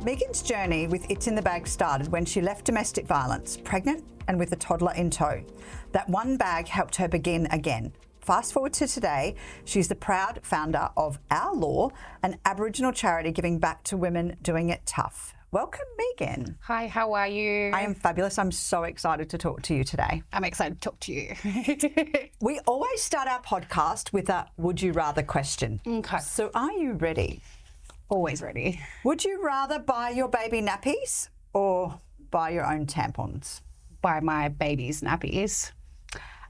Meaghan's journey with It's in the Bag started when she left domestic violence, pregnant and with a toddler in tow. That one bag helped her begin again. Fast forward to today, she's the proud founder of Our Law, an Aboriginal charity giving back to women doing it tough. Welcome, Meaghan. Hi, how are you? I am fabulous. I'm so excited to talk to you today. I'm excited to talk to you. We always start our podcast with a would you rather question. Okay. So are you ready? Always ready. Would you rather buy your baby nappies or buy your own tampons? Buy my baby's nappies.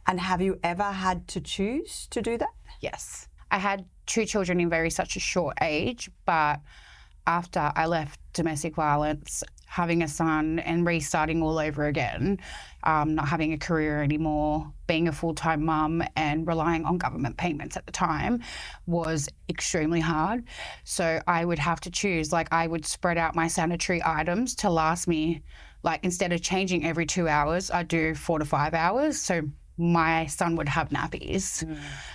And have you ever had to choose to do that? Yes. I had 2 children in such a short age, but after I left domestic violence, having a son and restarting all over again, not having a career anymore, being a full-time mum and relying on government payments at the time was extremely hard. So I would have to choose, I would spread out my sanitary items to last me, instead of changing every 2 hours, I'd do 4 to 5 hours. So my son would have nappies,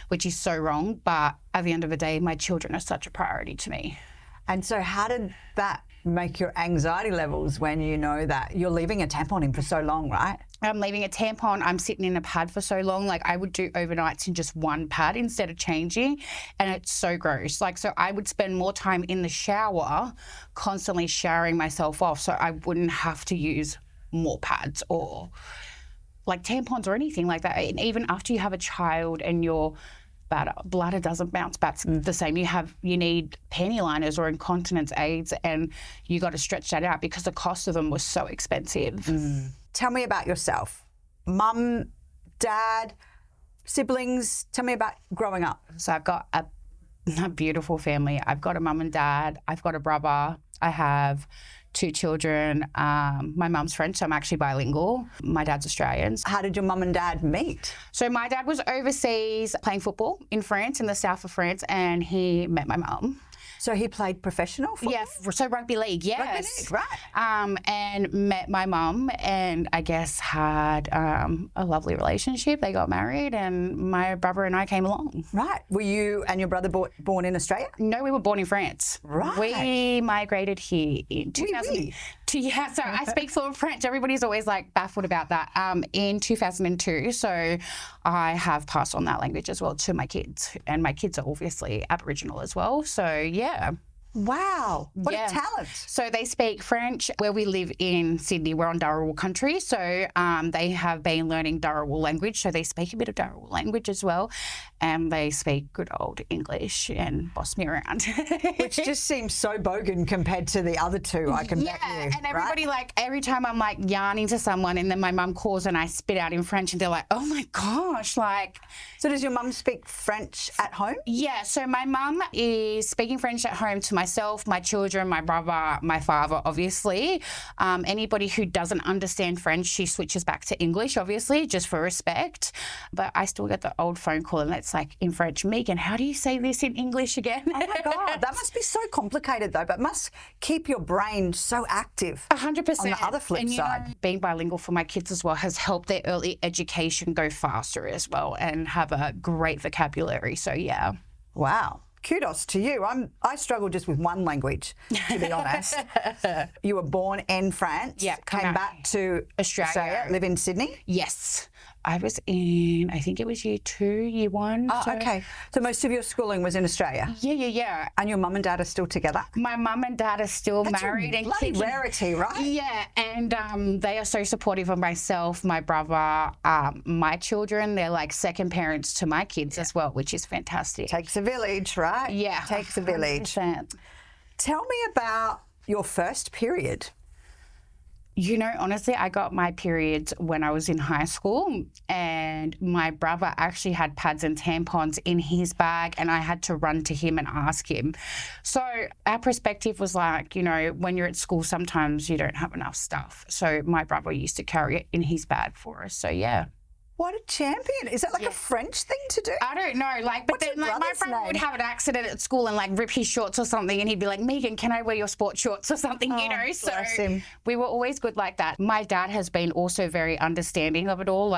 which is so wrong. But at the end of the day, my children are such a priority to me. And so how did that make your anxiety levels when you know that you're leaving a tampon in for so long, right? I'm leaving a tampon, I'm sitting in a pad for so long. I would do overnights in just one pad instead of changing, and it's so gross. So I would spend more time in the shower, constantly showering myself off so I wouldn't have to use more pads or tampons or anything like that. And even after you have a child and your bladder doesn't bounce back the same. You need panty liners or incontinence aids, and you got to stretch that out because the cost of them was so expensive. Tell me about yourself. Mum, dad, siblings. Tell me about growing up. So I've got a beautiful family. I've got a mum and dad. I've got a brother. I have 2 children. My mum's French, so I'm actually bilingual. My dad's Australian. How did your mum and dad meet? So my dad was overseas playing football in France, in the south of France, and he met my mum. So he played professional football? Yeah, so rugby league, yes. Rugby league, right. And met my mum and I guess had a lovely relationship. They got married and my brother and I came along. Right. Were you and your brother born in Australia? No, we were born in France. Right. We migrated here in 2000. Yeah, so I speak fluent French. Everybody's always baffled about that. In 2002, so I have passed on that language as well to my kids, and my kids are obviously Aboriginal as well. So yeah. Wow, what a talent. So they speak French. Where we live in Sydney, we're on Dharawal country. So they have been learning Dharawal language. So they speak a bit of Dharawal language as well. And they speak good old English and boss me around. Which just seems so bogan compared to the other 2, I can bet you. Yeah, and everybody, every time I'm yarning to someone and then my mum calls and I spit out in French and they're like, oh my gosh, So does your mum speak French at home? Yeah, so my mum is speaking French at home to myself, my children, my brother, my father, obviously. Anybody who doesn't understand French, she switches back to English, obviously, just for respect. But I still get the old phone call and it's in French, Meaghan, how do you say this in English again? Oh my God, that must be so complicated though, but must keep your brain so active. 100%. On the other flip side. Being bilingual for my kids as well has helped their early education go faster as well and have a great vocabulary. So yeah. Wow. Kudos to you. I struggle just with one language, to be honest. You were born in France. Yeah. Came back to Australia, live in Sydney? Yes. I was in, I think it was year 2, year 1. Oh, okay. So most of your schooling was in Australia? Yeah. And your mum and dad are still together? My mum and dad are still married. That's a bloody rarity, right? Yeah, and they are so supportive of myself, my brother, my children. They're second parents to my kids as well, which is fantastic. Takes a village, right? Yeah. Takes a village. 100%. Tell me about your first period. Honestly, I got my periods when I was in high school, and my brother actually had pads and tampons in his bag, and I had to run to him and ask him. So our perspective was when you're at school, sometimes you don't have enough stuff. So my brother used to carry it in his bag for us. So yeah. What a champion. Is that a French thing to do? I don't know. But then my brother would have an accident at school and rip his shorts or something, and he'd be like, Meaghan, can I wear your sports shorts or something, So bless him. We were always good like that. My dad has been also very understanding of it all.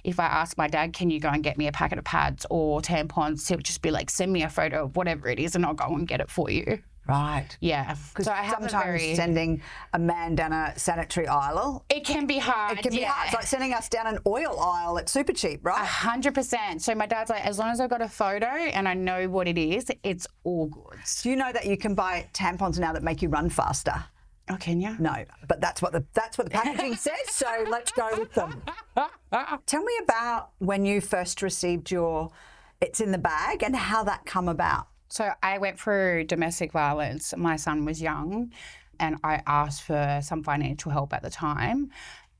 If I ask my dad, can you go and get me a packet of pads or tampons, he'll just be like, send me a photo of whatever it is and I'll go and get it for you. Right. Yeah. Because So I have sometimes sending a man down a sanitary aisle, it can be hard. it can be hard. It's like sending us down an oil aisle. It's super cheap, right? 100%. So my dad's like, as long as I've got a photo and I know what it is, it's all good. Do you know that you can buy tampons now that make you run faster? Oh, can you? No, but that's what the packaging says. So let's go with them. Tell me about when you first received your "It's in the bag" and how that come about. So I went through domestic violence. My son was young and I asked for some financial help at the time.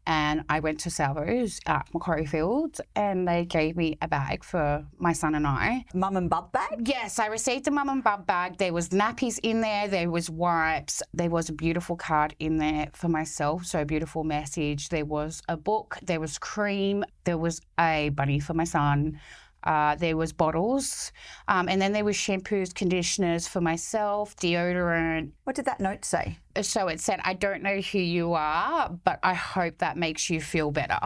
And I went to Salvo's at Macquarie Fields and they gave me a bag for my son and I. Mum and bub bag? Yes, I received a mum and bub bag. There was nappies in there was wipes. There was a beautiful card in there for myself, so a beautiful message. There was a book. There was cream. There was a bunny for my son. There was bottles, and then there was shampoos, conditioners for myself, deodorant. What did that note say? So it said, I don't know who you are, but I hope that makes you feel better.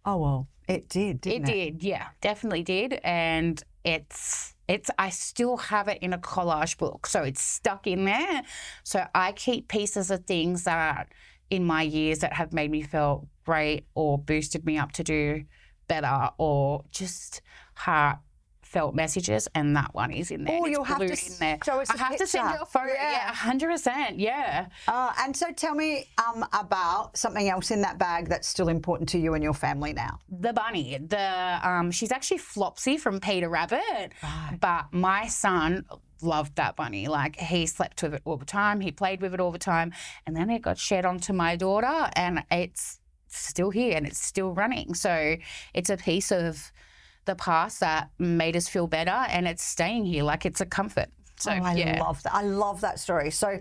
Oh, well, it did, didn't it? It did, yeah, definitely did. And I still have it in a collage book, so it's stuck in there. So I keep pieces of things that in my years that have made me feel great or boosted me up to do better or just heartfelt messages, and that one is in there. Oh, you'll have to in there. show us a I have to send you a photo. Yeah, 100%. Yeah. And so tell me about something else in that bag that's still important to you and your family now. The bunny. She's actually Flopsy from Peter Rabbit, Right. but my son loved that bunny. Like, he slept with it all the time. He played with it all the time, and then it got shared onto my daughter, and it's still here and it's still running. So it's a piece of the past that made us feel better, and it's staying here. Like, it's a comfort. So I love that. I love that story. So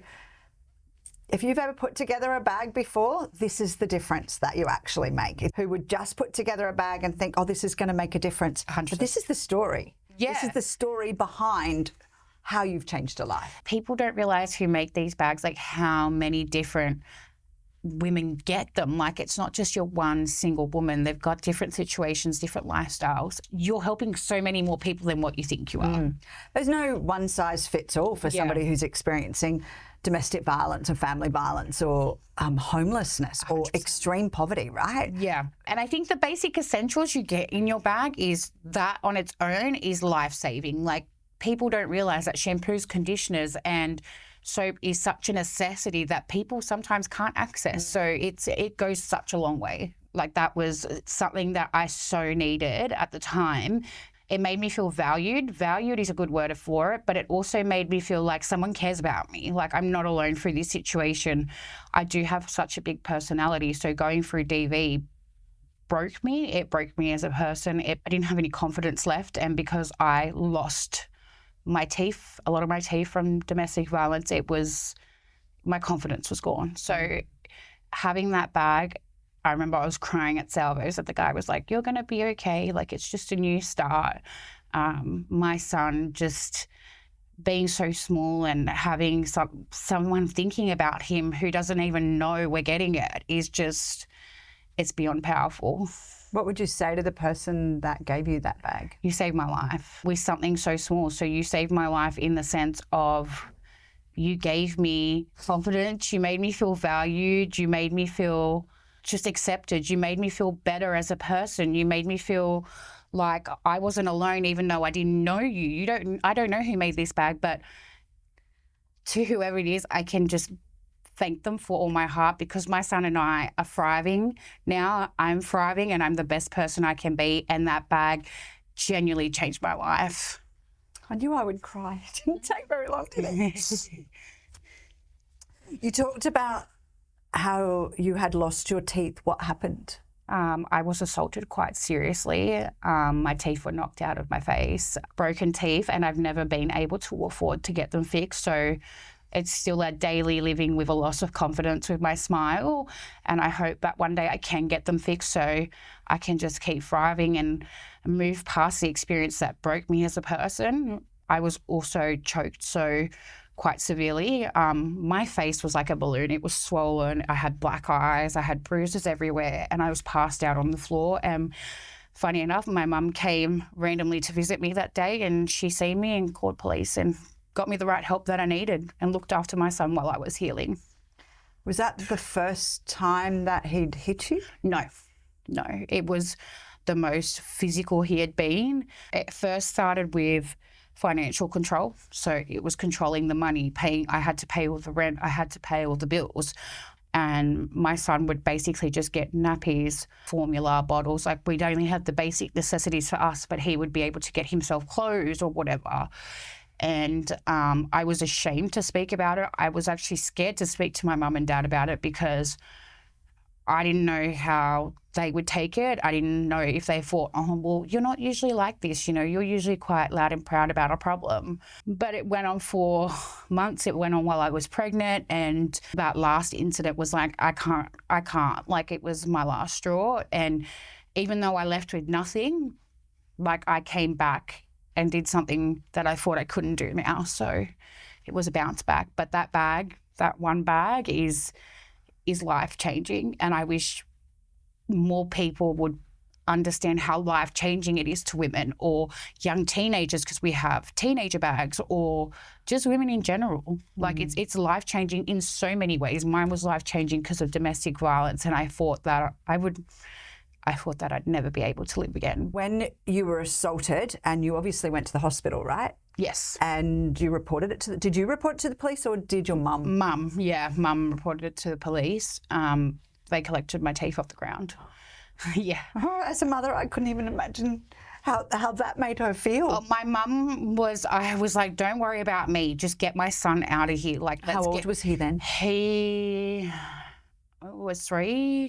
if you've ever put together a bag before, this is the difference that you actually make. Who would just put together a bag and think, oh, this is going to make a difference. 100%. But this is the story. Yeah. This is the story behind how you've changed a life. People don't realise who make these bags, like how many different women get them. Like, it's not just your one single woman. They've got different situations, different lifestyles. You're helping so many more people than what you think you are. There's no one size fits all for somebody who's experiencing domestic violence or family violence or homelessness or extreme poverty, right? Yeah. And I think the basic essentials you get in your bag is that on its own is life-saving. Like, people don't realise that shampoos, conditioners and soap is such a necessity that people sometimes can't access. So it goes such a long way. Like, that was something that I so needed at the time. It made me feel valued. Valued is a good word for it, but it also made me feel like someone cares about me. Like, I'm not alone through this situation. I do have such a big personality. So going through DV broke me. It broke me as a person. I didn't have any confidence left. And because I lost my teeth, a lot of my teeth from domestic violence, my confidence was gone. So having that bag, I remember I was crying at Salvo's that the guy was like, you're going to be okay. Like, it's just a new start. My son just being so small and having someone thinking about him who doesn't even know we're getting it is just, it's beyond powerful. What would you say to the person that gave you that bag? You saved my life with something so small. So you saved my life in the sense of you gave me confidence, you made me feel valued, you made me feel just accepted, you made me feel better as a person, you made me feel like I wasn't alone even though I didn't know you. I don't know who made this bag, but to whoever it is, I can just thank them for all my heart because my son and I are thriving now. I'm thriving and I'm the best person I can be, and that bag genuinely changed my life. I knew I would cry. It didn't take very long, did it? You talked about how you had lost your teeth. What happened? I was assaulted quite seriously. My teeth were knocked out of my face, broken teeth, and I've never been able to afford to get them fixed. So it's still a daily living with a loss of confidence with my smile. And I hope that one day I can get them fixed so I can just keep thriving and move past the experience that broke me as a person. I was also choked quite severely. My face was like a balloon. It was swollen. I had black eyes. I had bruises everywhere and I was passed out on the floor. And funny enough, my mum came randomly to visit me that day and she seen me and called police and got me the right help that I needed and looked after my son while I was healing. Was that the first time that he'd hit you? No, it was the most physical he had been. It first started with financial control. So it was controlling the money, paying. I had to pay all the rent. I had to pay all the bills. And my son would basically just get nappies, formula, bottles. Like, we'd only have the basic necessities for us, but he would be able to get himself clothes or whatever. And I was ashamed to speak about it. I was actually scared to speak to my mum and dad about it because I didn't know how they would take it. I didn't know if they thought, oh, well, you're not usually like this, you know, you're usually quite loud and proud about a problem. But it went on for months. It went on while I was pregnant. And that last incident was like, I can't. Like, it was my last straw. And even though I left with nothing, like, I came back and did something that I thought I couldn't do now. So it was a bounce back. But that one bag is life-changing, and I wish more people would understand how life-changing it is to women or young teenagers, because we have teenager bags, or just women in general. Like, it's life-changing in so many ways. Mine was life-changing because of domestic violence, and I thought that I'd never be able to live again. When you were assaulted, and you obviously went to the hospital, right? Yes. And you reported it did you report it to the police, or did your mum? Mum reported it to the police. They collected my teeth off the ground. Yeah. Oh, as a mother, I couldn't even imagine how that made her feel. Oh, my mum I was like, don't worry about me, just get my son out of here. Like, how old was he then? He was 4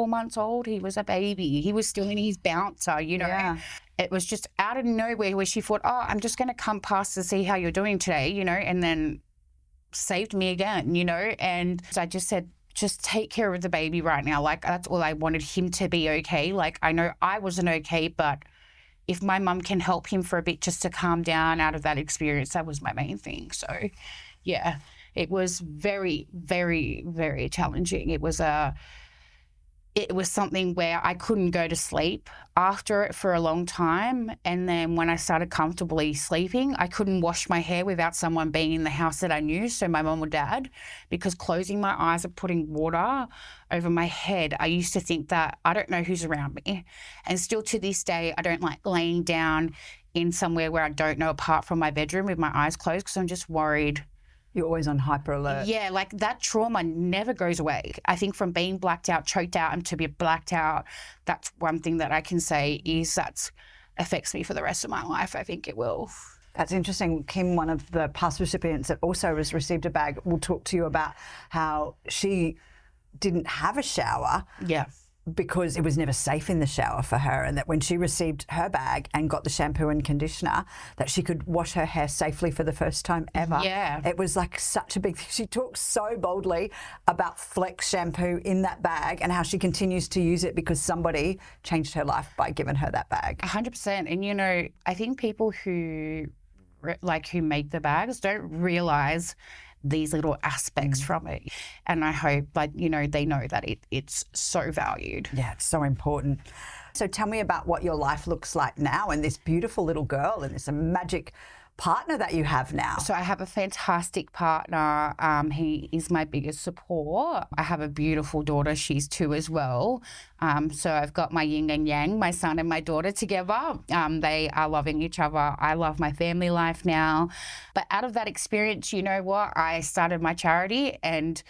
months old. He was a baby. He was still in his bouncer, you know. Yeah. It was just out of nowhere where she thought, oh, I'm just going to come past to see how you're doing today, you know, and then saved me again, you know. And I just said, just take care of the baby right now. Like, that's all I wanted, him to be okay. Like, I know I wasn't okay, but if my mum can help him for a bit just to calm down out of that experience, that was my main thing. So, yeah, it was very, very, very challenging. It was something where I couldn't go to sleep after it for a long time. And then when I started comfortably sleeping, I couldn't wash my hair without someone being in the house that I knew, so my mum or dad, because closing my eyes and putting water over my head, I used to think that I don't know who's around me. And still to this day, I don't like laying down in somewhere where I don't know apart from my bedroom with my eyes closed, because I'm just worried. You're always on hyper alert. Yeah, like, that trauma never goes away. I think from being blacked out, choked out, and to be blacked out, that's one thing that I can say is that affects me for the rest of my life. I think it will. That's interesting. Kim, one of the past recipients that also has received a bag, will talk to you about how she didn't have a shower. Yeah. Because it was never safe in the shower for her, and that when she received her bag and got the shampoo and conditioner, that she could wash her hair safely for the first time ever. Yeah. It was like such a big thing. She talks so boldly about Flex shampoo in that bag and how she continues to use it because somebody changed her life by giving her that bag. 100%. And, you know, I think people who make the bags don't realise these little aspects from it. And I hope, like, you know, they know that it's so valued. Yeah, it's so important. So tell me about what your life looks like now, and this beautiful little girl and this magic partner that you have now. So I have a fantastic partner. He is my biggest support. I have a beautiful daughter. She's 2 as well. So I've got my yin and yang, my son and my daughter together. They are loving each other. I love my family life now. But out of that experience, you know what? I started my charity, and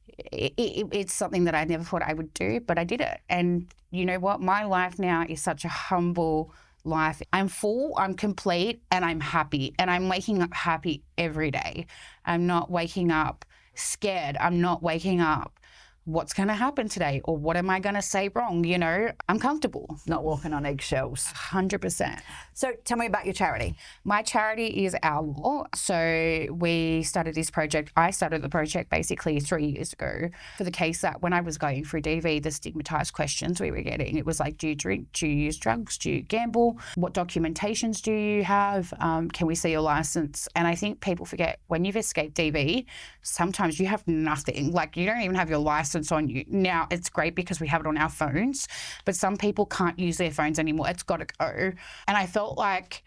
it's something that I never thought I would do, but I did it. And you know what? My life now is such a humble life. I'm full, I'm complete, and I'm happy. And I'm waking up happy every day. I'm not waking up scared. I'm not waking up, what's going to happen today? Or what am I going to say wrong? You know, I'm comfortable. Not walking on eggshells. 100%. So tell me about your charity. My charity is Our Law. So we started this project. I started the project basically 3 years ago for the case that when I was going through DV, the stigmatised questions we were getting, it was like, do you drink? Do you use drugs? Do you gamble? What documentations do you have? Can we see your licence? And I think people forget, when you've escaped DV, sometimes you have nothing. Like, you don't even have your licence on you. Now, it's great because we have it on our phones, but some people can't use their phones anymore. It's got to go. And I felt like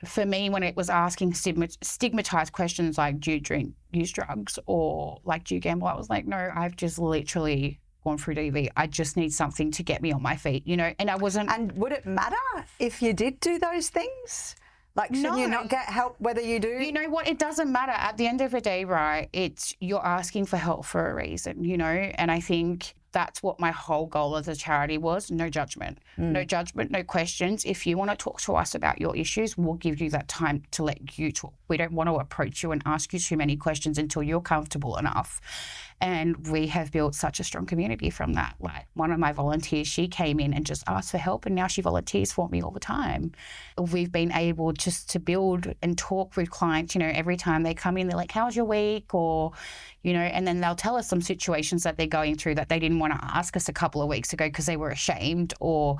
for me, when it was asking stigmatized questions like, do you use drugs, or like, do you gamble? I was like, no, I've just literally gone through DV. I just need something to get me on my feet, you know, and I wasn't. And would it matter if you did do those things? Like, should you not get help whether you do? You know what? It doesn't matter. At the end of the day, right, you're asking for help for a reason, you know, and I think that's what my whole goal as a charity was. No judgment. No judgment, no questions. If you want to talk to us about your issues, we'll give you that time to let you talk. We don't want to approach you and ask you too many questions until you're comfortable enough. And we have built such a strong community from that. Like, one of my volunteers, she came in and just asked for help, and now she volunteers for me all the time. We've been able just to build and talk with clients, you know, every time they come in, they're like, how's your week? Or, you know, and then they'll tell us some situations that they're going through that they didn't want to ask us a couple of weeks ago because they were ashamed or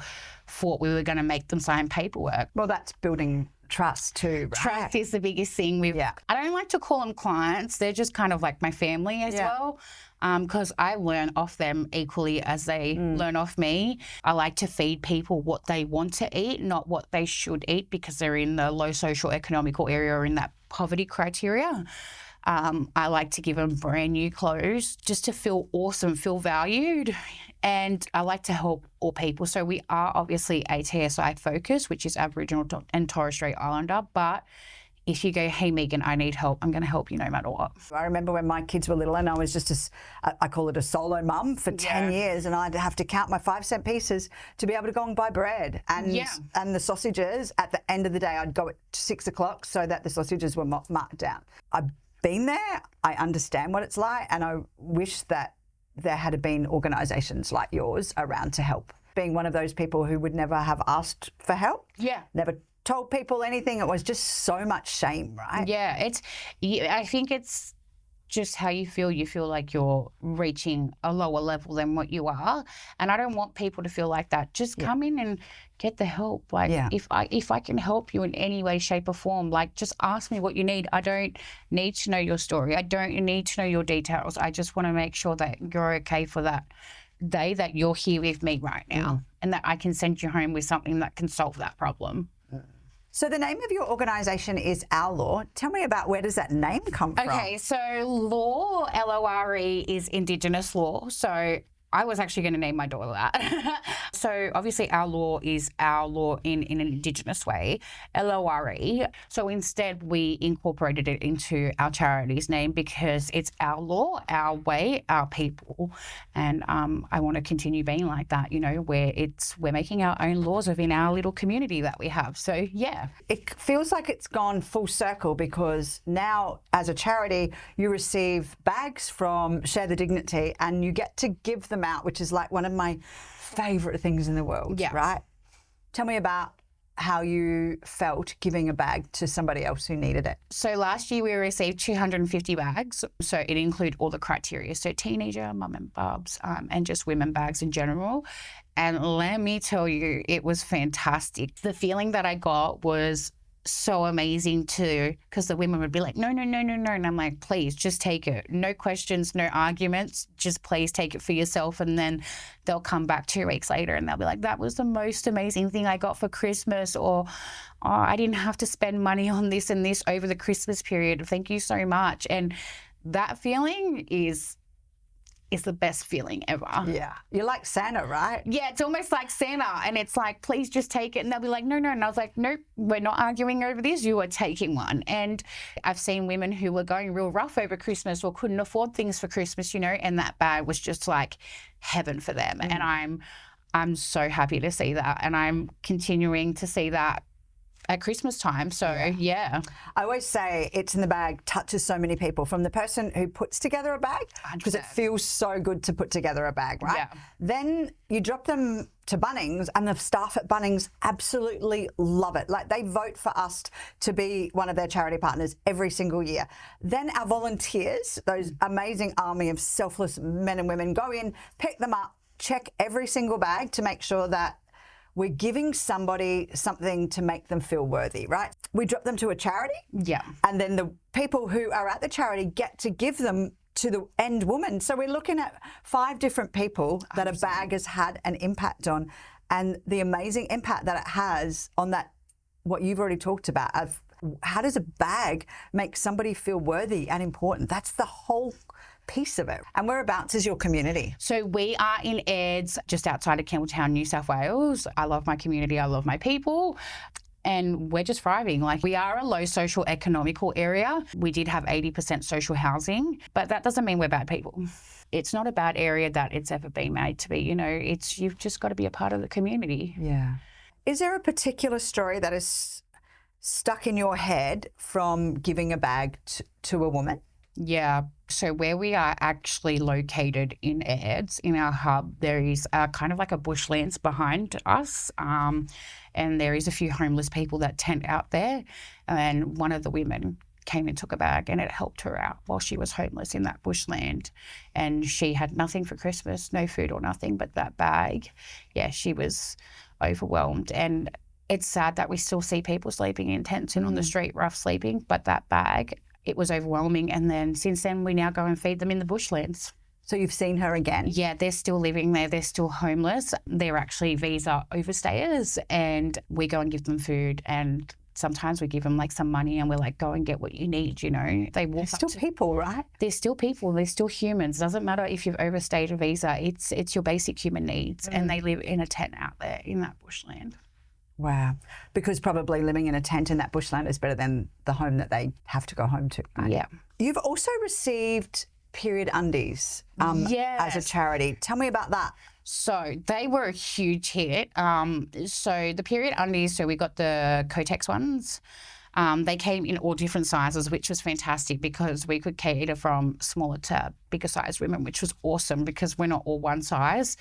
thought we were going to make them sign paperwork. Well, that's building trust too, right? Trust is the biggest thing. I don't like to call them clients. They're just kind of like my family as well, because I learn off them equally as they learn off me. I like to feed people what they want to eat, not what they should eat, because they're in the low social economical area or in that poverty criteria. I like to give them brand new clothes just to feel awesome, feel valued. And I like to help all people. So we are obviously ATSI focused, which is Aboriginal and Torres Strait Islander. But if you go, hey, Meaghan, I need help, I'm going to help you no matter what. I remember when my kids were little and I was just I call it a solo mum for 10 years, and I'd have to count my 5-cent pieces to be able to go and buy bread. And the sausages, at the end of the day, I'd go at 6 o'clock so that the sausages were marked down. I've been there. I understand what it's like, and I wish that there had been organisations like yours around to help. Being one of those people who would never have asked for help, never told people anything. It was just so much shame, right? Yeah, I think it's just how you feel. You feel like you're reaching a lower level than what you are, and I don't want people to feel like that. Just come in and get the help. Like, if I can help you in any way, shape or form, like, just ask me what you need. I don't need to know your story. I don't need to know your details. I just want to make sure that you're okay for that day, that you're here with me right now, and that I can send you home with something that can solve that problem. So the name of your organisation is Our Law. Tell me about, where does that name come from? Okay, so law, Lore, is Indigenous law. So I was actually going to name my daughter that. So obviously Our Law is our law in an Indigenous way, Lore. So instead we incorporated it into our charity's name because it's our law, our way, our people. And I want to continue being like that, you know, where we're making our own laws within our little community that we have. So, yeah. It feels like it's gone full circle, because now as a charity you receive bags from Share the Dignity and you get to give them out, which is like one of my favourite things in the world, right? Tell me about how you felt giving a bag to somebody else who needed it. So last year we received 250 bags. So it included all the criteria. So teenager, mum and bubs, and just women bags in general. And let me tell you, it was fantastic. The feeling that I got was so amazing too, because the women would be like, no. And I'm like, please, just take it. No questions, no arguments. Just please take it for yourself. And then they'll come back 2 weeks later and they'll be like, that was the most amazing thing I got for Christmas, or I didn't have to spend money on this and this over the Christmas period. Thank you so much. And that feeling is the best feeling ever. Yeah. You're like Santa, right? Yeah, it's almost like Santa. And it's like, please just take it. And they'll be like, no. And I was like, nope, we're not arguing over this. You are taking one. And I've seen women who were going real rough over Christmas or couldn't afford things for Christmas, you know, and that bag was just like heaven for them. And I'm so happy to see that. And I'm continuing to see that at Christmas time. So, yeah. I always say It's in the Bag touches so many people, from the person who puts together a bag, because it feels so good to put together a bag, right? Yeah. Then you drop them to Bunnings, and the staff at Bunnings absolutely love it. Like, they vote for us to be one of their charity partners every single year. Then our volunteers, those amazing army of selfless men and women, go in, pick them up, check every single bag to make sure that we're giving somebody something to make them feel worthy, right? We drop them to a charity. Yeah. And then the people who are at the charity get to give them to the end woman. So we're looking at 5 different people that a bag has had an impact on, and the amazing impact that it has on that what you've already talked about of how does a bag make somebody feel worthy and important? That's the whole piece of it. And whereabouts is your community? So we are in Aids, just outside of Campbelltown, New South Wales. I love my community. I love my people. And we're just thriving. Like, we are a low social economical area. We did have 80% social housing, but that doesn't mean we're bad people. It's not a bad area that it's ever been made to be. You know, you've just got to be a part of the community. Yeah. Is there a particular story that is stuck in your head from giving a bag to a woman? Yeah. So where we are actually located in Aids, in our hub, there is kind of like a bushlands behind us. And there is a few homeless people that tent out there. And one of the women came and took a bag, and it helped her out while she was homeless in that bushland. And she had nothing for Christmas, no food or nothing, but that bag. Yeah, she was overwhelmed. And it's sad that we still see people sleeping in tents and on the street, rough sleeping, but that bag, it was overwhelming. And then since then, we now go and feed them in the bushlands. So you've seen her again? Yeah, they're still living there. They're still homeless. They're actually visa overstayers, and we go and give them food, and sometimes we give them like some money and we're like, go and get what you need, you know. They walk They're still people, right? They're still people. They're still humans. Doesn't matter if you've overstayed a visa. It's your basic human needs. And they live in a tent out there in that bushland. Wow. Because probably living in a tent in that bushland is better than the home that they have to go home to. Right? Yeah. You've also received period undies Yes. as a charity. Tell me about that. So they were a huge hit. So the period undies, so we got the Kotex ones. They came in all different sizes, which was fantastic because we could cater from smaller to bigger size women, which was awesome because we're not all one size.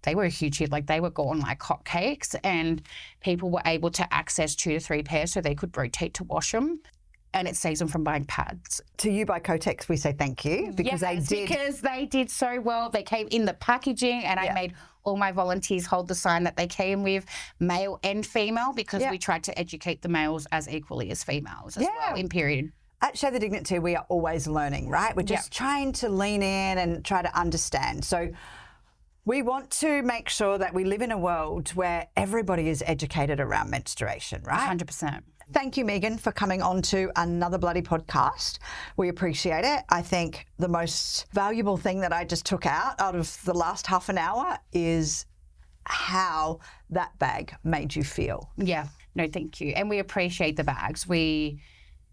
They were a huge hit. Like, they were gone like hotcakes, and people were able to access 2 to 3 pairs so they could rotate to wash them. And it saves them from buying pads. To you by Kotex, we say thank you because because they did so well. They came in the packaging, and I made all my volunteers hold the sign that they came with, male and female, because we tried to educate the males as equally as females as well in period. At Show the Dignity, we are always learning, right? We're just trying to lean in and try to understand. So we want to make sure that we live in a world where everybody is educated around menstruation, right? 100%. Thank you, Meaghan, for coming on to another bloody podcast. We appreciate it. I think the most valuable thing that I just took out of the last half an hour is how that bag made you feel. Yeah. No, thank you. And we appreciate the bags. We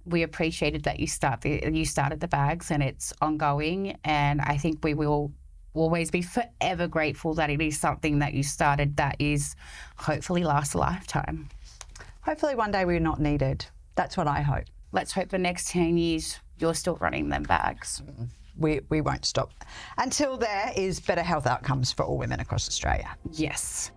appreciated that you started the bags, and it's ongoing. And I think we will always be forever grateful that it is something that you started that is hopefully lasts a lifetime. Hopefully one day we're not needed. That's what I hope. Let's hope the next 10 years you're still running them bags. We won't stop. Until there is better health outcomes for all women across Australia. Yes.